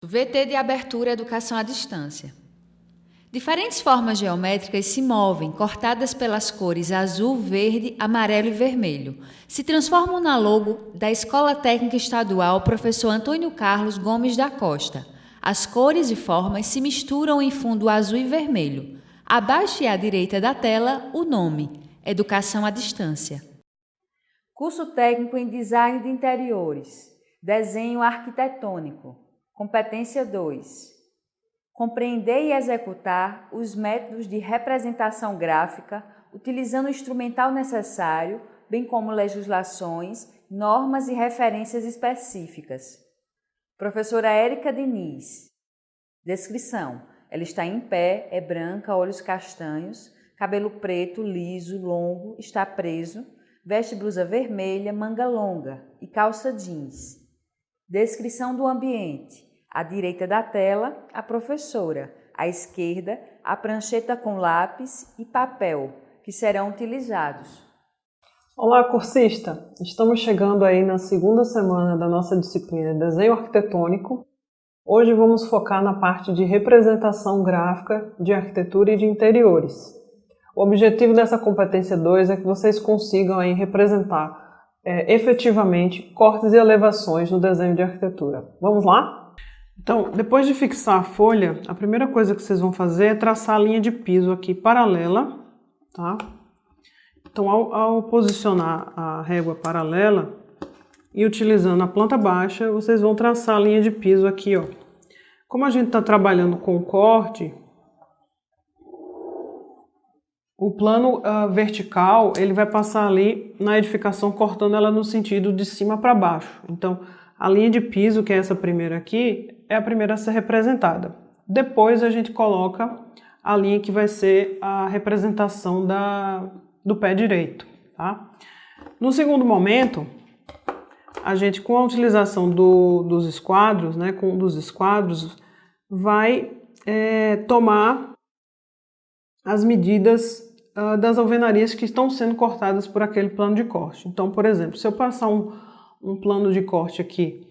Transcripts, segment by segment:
VT de abertura Educação à Distância. Diferentes formas geométricas se movem, cortadas pelas cores azul, verde, amarelo e vermelho. Se transformam na logo da Escola Técnica Estadual Professor Antônio Carlos Gomes da Costa. As cores e formas se misturam em fundo azul e vermelho. Abaixo e à direita da tela, o nome: Educação à Distância. Curso técnico em Design de Interiores. Desenho arquitetônico. Competência 2. Compreender e executar os métodos de representação gráfica, utilizando o instrumental necessário, bem como legislações, normas e referências específicas. Professora Érica Diniz. Descrição: ela está em pé, é branca, olhos castanhos, cabelo preto, liso, longo, está preso, veste blusa vermelha, manga longa e calça jeans. Descrição do ambiente: à direita da tela, a professora, à esquerda, a prancheta com lápis e papel, que serão utilizados. Olá, cursista! Estamos chegando aí na segunda semana da nossa disciplina de Desenho Arquitetônico. Hoje vamos focar na parte de representação gráfica de arquitetura e de interiores. O objetivo dessa competência 2 é que vocês consigam aí representar efetivamente cortes e elevações no desenho de arquitetura. Vamos lá? Então, depois de fixar a folha, a primeira coisa que vocês vão fazer é traçar a linha de piso aqui paralela, tá? Então, ao posicionar a régua paralela e utilizando a planta baixa, vocês vão traçar a linha de piso aqui, ó. Como a gente está trabalhando com corte, o plano vertical, ele vai passar ali na edificação, cortando ela no sentido de cima para baixo. Então, a linha de piso, que é essa primeira aqui, é a primeira a ser representada. Depois a gente coloca a linha que vai ser a representação do pé direito, tá? No segundo momento, a gente, com a utilização dos esquadros, né, com um dos esquadros, vai tomar as medidas das alvenarias que estão sendo cortadas por aquele plano de corte. Então, por exemplo, se eu passar um plano de corte aqui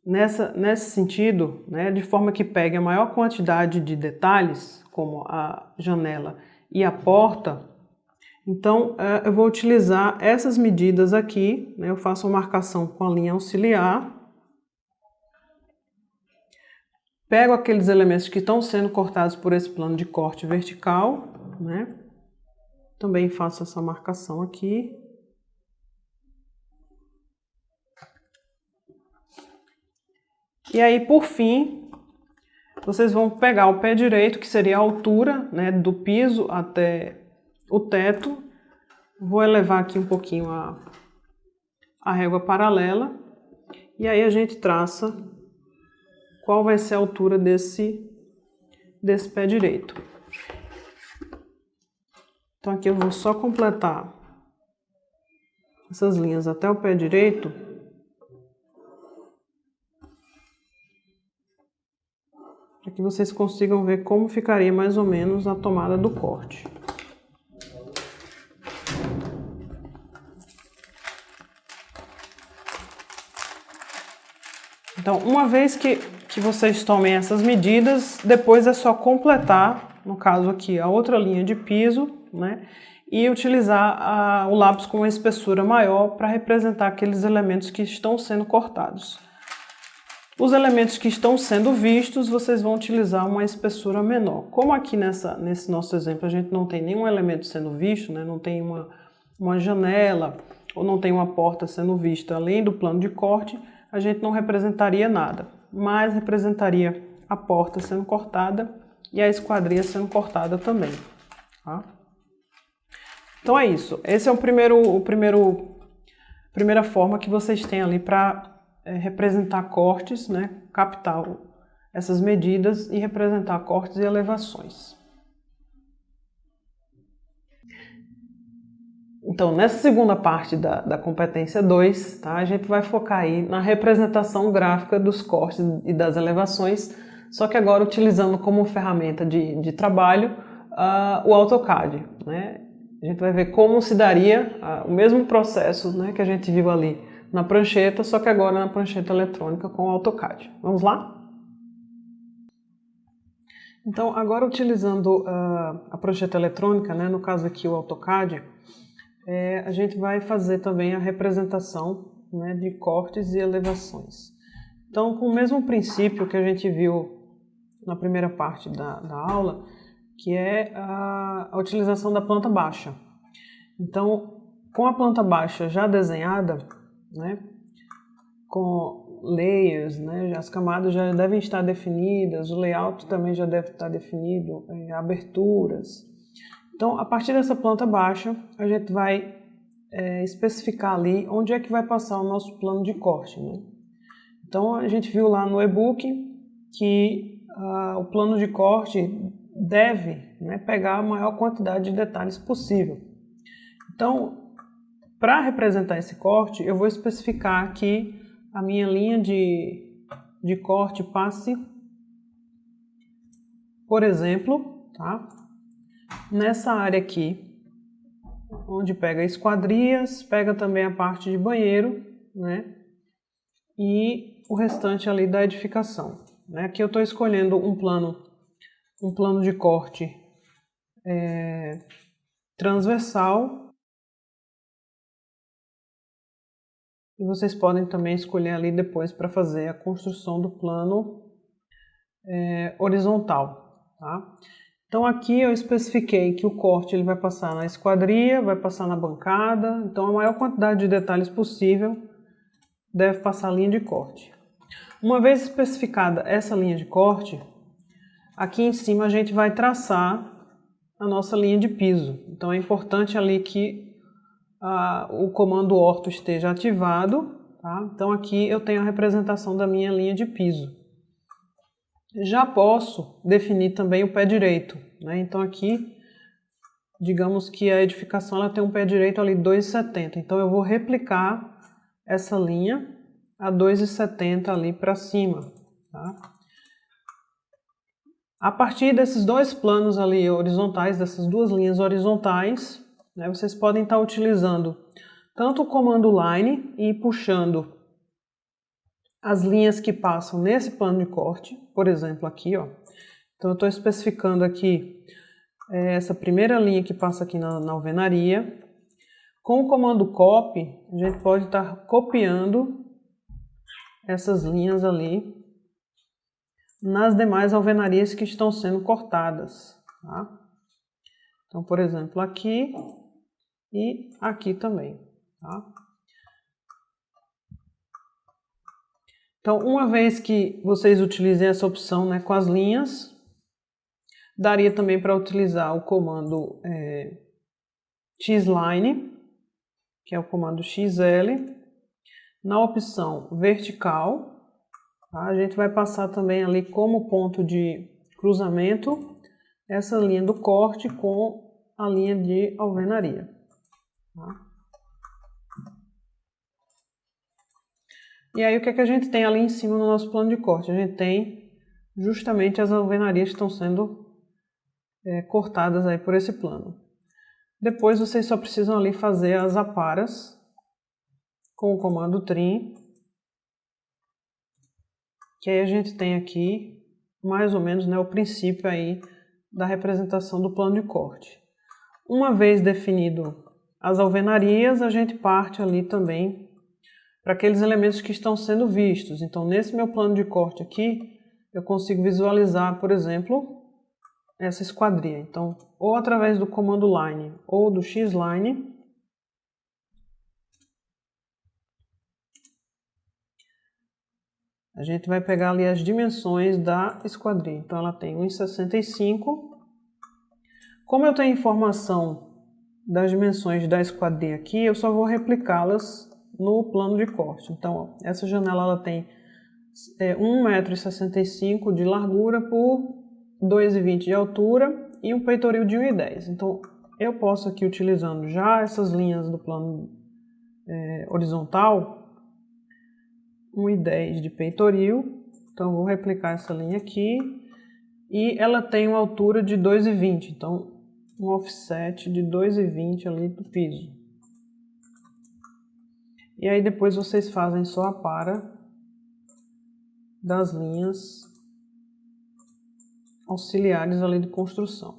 nesse sentido, né, de forma que pegue a maior quantidade de detalhes, como a janela e a porta, então eu vou utilizar essas medidas aqui, né, eu faço uma marcação com a linha auxiliar, pego aqueles elementos que estão sendo cortados por esse plano de corte vertical, né, também faço essa marcação aqui. E aí, por fim, vocês vão pegar o pé direito, que seria a altura, né, do piso até o teto. Vou elevar aqui um pouquinho a régua paralela. E aí a gente traça qual vai ser a altura desse pé direito. Então aqui eu vou só completar essas linhas até o pé direito. Para que vocês consigam ver como ficaria mais ou menos a tomada do corte. Então, uma vez que vocês tomem essas medidas, depois é só completar, no caso aqui, a outra linha de piso, né, e utilizar o lápis com uma espessura maior para representar aqueles elementos que estão sendo cortados. Os elementos que estão sendo vistos, vocês vão utilizar uma espessura menor. Como aqui nesse nosso exemplo a gente não tem nenhum elemento sendo visto, né, não tem uma janela ou não tem uma porta sendo vista além do plano de corte, a gente não representaria nada, mas representaria a porta sendo cortada e a esquadria sendo cortada também. Tá? Então é isso. Esse é primeira forma que vocês têm ali para representar cortes, né? Captar essas medidas e representar cortes e elevações. Então, nessa segunda parte da competência 2, tá, a gente vai focar aí na representação gráfica dos cortes e das elevações, só que agora utilizando como ferramenta de trabalho o AutoCAD, né? A gente vai ver como se daria o mesmo processo, né, que a gente viu ali na prancheta, só que agora na prancheta eletrônica com o AutoCAD. Vamos lá? Então, agora utilizando a prancheta eletrônica, né, no caso aqui o AutoCAD, a gente vai fazer também a representação, né, de cortes e elevações. Então, com o mesmo princípio que a gente viu na primeira parte da aula, que é a utilização da planta baixa. Então, com a planta baixa já desenhada, né, com layers, né, as camadas já devem estar definidas, o layout também já deve estar definido, aberturas. Então, a partir dessa planta baixa, a gente vai especificar ali onde é que vai passar o nosso plano de corte, né? Então, a gente viu lá no e-book que o plano de corte deve, né, pegar a maior quantidade de detalhes possível. Então, para representar esse corte, eu vou especificar que a minha linha de corte passe, por exemplo, tá, nessa área aqui, onde pega esquadrias, pega também a parte de banheiro, né, e o restante ali da edificação, né. Aqui eu estou escolhendo um plano de corte transversal, e vocês podem também escolher ali depois para fazer a construção do plano horizontal, tá? Então aqui eu especifiquei que o corte ele vai passar na esquadria, vai passar na bancada, então a maior quantidade de detalhes possível deve passar a linha de corte. Uma vez especificada essa linha de corte, aqui em cima a gente vai traçar a nossa linha de piso. Então é importante ali que o comando orto esteja ativado, tá? Então aqui eu tenho a representação da minha linha de piso. Já posso definir também o pé direito, né? Então aqui, digamos que a edificação ela tem um pé direito ali 2,70. Então eu vou replicar essa linha a 2,70 ali para cima, tá? A partir desses dois planos ali horizontais, dessas duas linhas horizontais, né, vocês podem estar utilizando tanto o comando line e puxando as linhas que passam nesse plano de corte, por exemplo aqui, ó. Então eu estou especificando aqui essa primeira linha que passa aqui na alvenaria. Com o comando copy, a gente pode estar copiando essas linhas ali nas demais alvenarias que estão sendo cortadas, tá? Então, por exemplo, aqui e aqui também, tá? Então, uma vez que vocês utilizem essa opção, né, com as linhas, daria também para utilizar o comando xline, que é o comando XL. Na opção vertical, tá, a gente vai passar também ali como ponto de cruzamento essa linha do corte com a linha de alvenaria. Tá? E aí o que é que a gente tem ali em cima no nosso plano de corte? A gente tem justamente as alvenarias que estão sendo cortadas aí por esse plano. Depois vocês só precisam ali fazer as aparas com o comando trim, que aí a gente tem aqui mais ou menos, né, o princípio aí da representação do plano de corte. Uma vez definido as alvenarias, a gente parte ali também para aqueles elementos que estão sendo vistos. Então, nesse meu plano de corte aqui, eu consigo visualizar, por exemplo, essa esquadria. Então, ou através do comando line ou do xline, a gente vai pegar ali as dimensões da esquadria. Então, ela tem 1,65. Como eu tenho informação das dimensões da esquadria aqui, eu só vou replicá-las no plano de corte. Então, ó, essa janela ela tem 1,65 m de largura por 2,20 de altura e um peitoril de 1,10. Então, eu posso aqui, utilizando já essas linhas do plano horizontal, 1,10 de peitoril. Então, eu vou replicar essa linha aqui. E ela tem uma altura de 2,20. Então, um offset de 2,20 ali do piso. E aí depois vocês fazem só a para das linhas auxiliares ali de construção.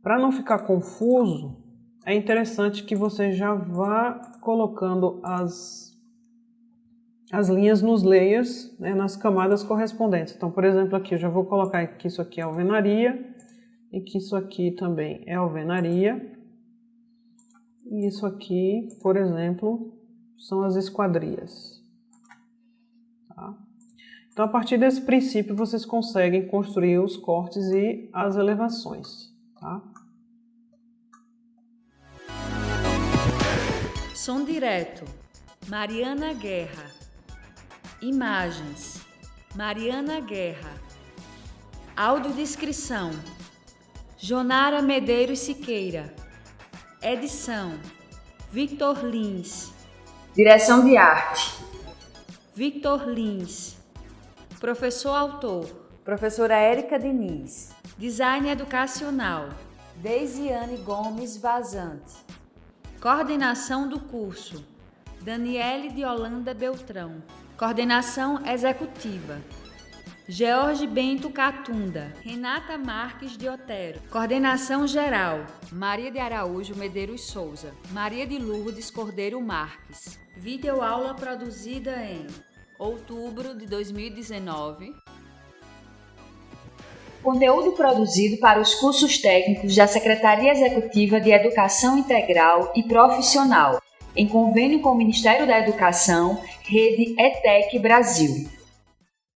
Para não ficar confuso, é interessante que você já vá colocando as linhas nos layers, né, nas camadas correspondentes. Então, por exemplo, aqui eu já vou colocar que isso aqui é alvenaria e que isso aqui também é alvenaria. E isso aqui, por exemplo, são as esquadrias. Tá? Então, a partir desse princípio, vocês conseguem construir os cortes e as elevações. Tá? Som direto, Mariana Guerra. Imagens, Mariana Guerra. Audiodescrição, Jonara Medeiros Siqueira. Edição, Victor Lins. Direção de arte, Victor Lins. Professor autor, professora Érica Diniz. Design educacional, Deisiane Gomes Vazante. coordenação do curso, Daniele de Holanda Beltrão. Coordenação executiva, George Bento Catunda, Renata Marques de Otero. Coordenação geral, Maria de Araújo Medeiros Souza, Maria de Lourdes Cordeiro Marques. Videoaula produzida em outubro de 2019. Conteúdo produzido para os cursos técnicos da Secretaria Executiva de Educação Integral e Profissional, em convênio com o Ministério da Educação, Rede ETEC Brasil.